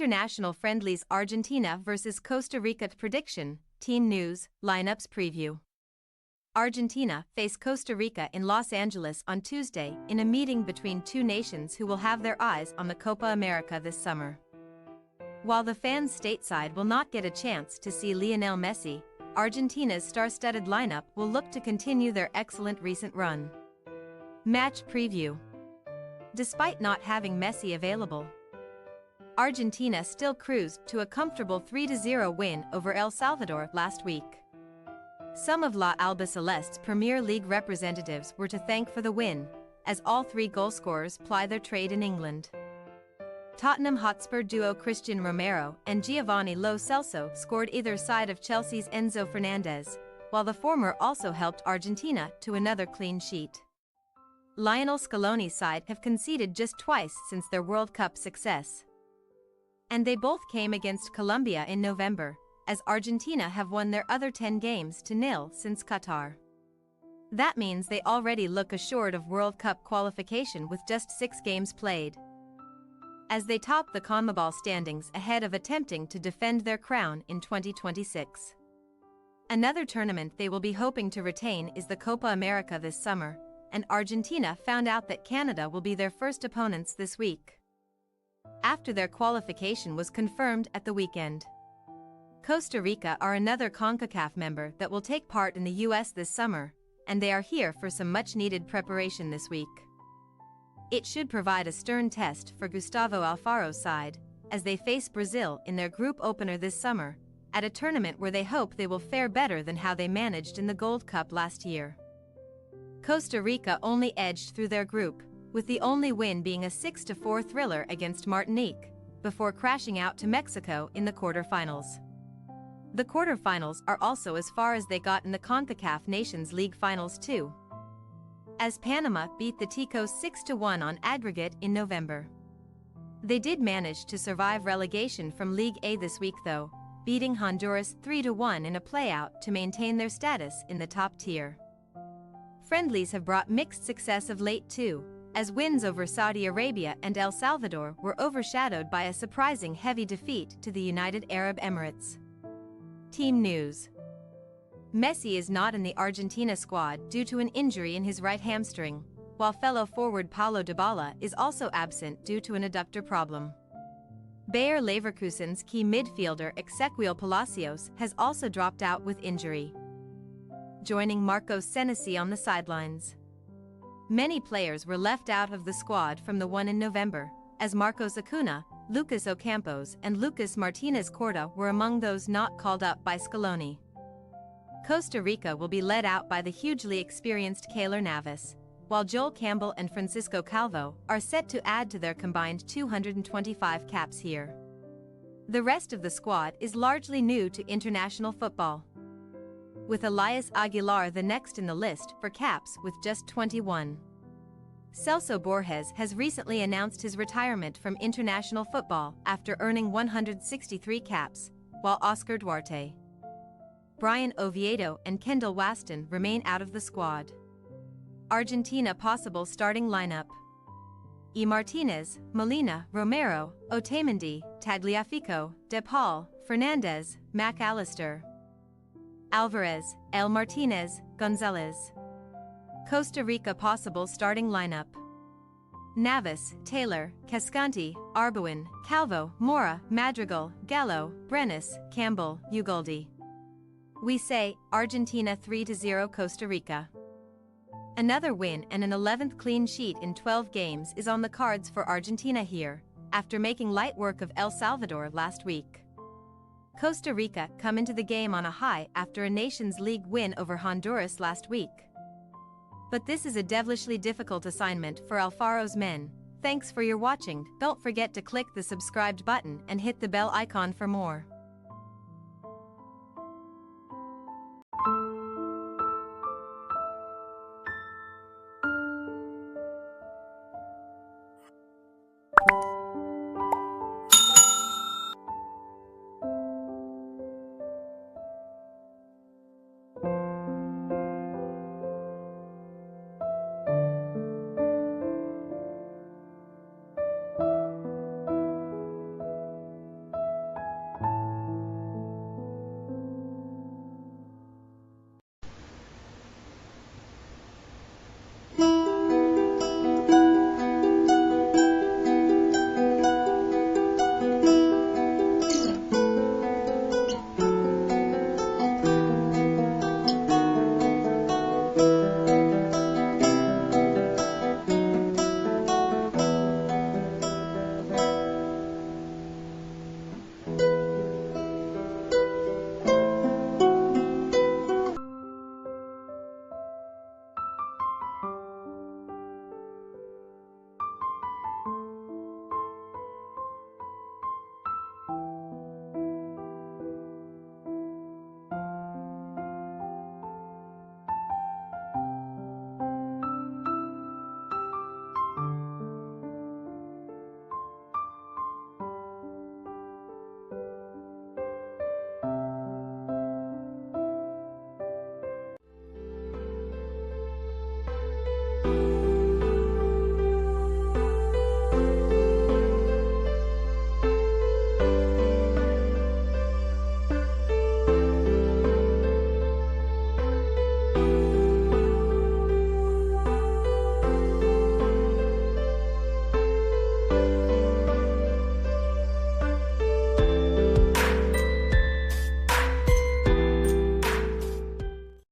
International Friendlies Argentina vs Costa Rica prediction, team news, lineups preview. Argentina face Costa Rica in Los Angeles on Tuesday in a meeting between two nations who will have their eyes on the Copa America this summer. While the fans stateside will not get a chance to see Lionel Messi, Argentina's star-studded lineup will look to continue their excellent recent run. Match preview. Despite not having Messi available, Argentina still cruised to a comfortable 3-0 win over El Salvador last week. Some of La Albiceleste's Premier League representatives were to thank for the win, as all three goalscorers ply their trade in England. Tottenham Hotspur duo Christian Romero and Giovanni Lo Celso scored either side of Chelsea's Enzo Fernandez, while the former also helped Argentina to another clean sheet. Lionel Scaloni's side have conceded just twice since their World Cup success, and they both came against Colombia in November, as Argentina have won their other 10 games to nil since Qatar. That means they already look assured of World Cup qualification with just 6 games played, as they top the CONMEBOL standings ahead of attempting to defend their crown in 2026. Another tournament they will be hoping to retain is the Copa America this summer, and Argentina found out that Canada will be their first opponents this week, after their qualification was confirmed at the weekend. Costa Rica are another CONCACAF member that will take part in the US this summer, and they are here for some much-needed preparation this week. It should provide a stern test for Gustavo Alfaro's side, as they face Brazil in their group opener this summer, at a tournament where they hope they will fare better than how they managed in the Gold Cup last year. Costa Rica only edged through their group, with the only win being a 6-4 thriller against Martinique, before crashing out to Mexico in the quarterfinals. The quarterfinals are also as far as they got in the CONCACAF Nations League finals too, as Panama beat the Ticos 6-1 on aggregate in November. They did manage to survive relegation from League A this week though, beating Honduras 3-1 in a playout to maintain their status in the top tier. Friendlies have brought mixed success of late too, as wins over Saudi Arabia and El Salvador were overshadowed by a surprising heavy defeat to the United Arab Emirates. Team news. Messi is not in the Argentina squad due to an injury in his right hamstring, while fellow forward Paulo Dybala is also absent due to an adductor problem. Bayer Leverkusen's key midfielder Ezequiel Palacios has also dropped out with injury, joining Marcos Senesi on the sidelines. Many players were left out of the squad from the one in November, as Marcos Acuna, Lucas Ocampos and Lucas Martinez Corda were among those not called up by Scaloni. Costa Rica will be led out by the hugely experienced Keylor Navas, while Joel Campbell and Francisco Calvo are set to add to their combined 225 caps here. The rest of the squad is largely new to international football, with Elias Aguilar the next in the list for caps with just 21. Celso Borges has recently announced his retirement from international football after earning 163 caps, while Oscar Duarte, Brian Oviedo and Kendall Waston remain out of the squad. Argentina possible starting lineup: E. Martinez, Molina, Romero, Otamendi, Tagliafico, De Paul, Fernandez, Mac Allister, Alvarez, El Martinez, Gonzalez. Costa Rica possible starting lineup: Navas, Taylor, Cascanti, Arbuin, Calvo, Mora, Madrigal, Gallo, Brenes, Campbell, Ugoldi. We say, Argentina 3-0 Costa Rica. Another win and an 11th clean sheet in 12 games is on the cards for Argentina here, after making light work of El Salvador last week. Costa Rica come into the game on a high after a Nations League win over Honduras last week. But this is a devilishly difficult assignment for Alfaro's men. Thanks for your watching. Don't forget to click the subscribed button and hit the bell icon for more.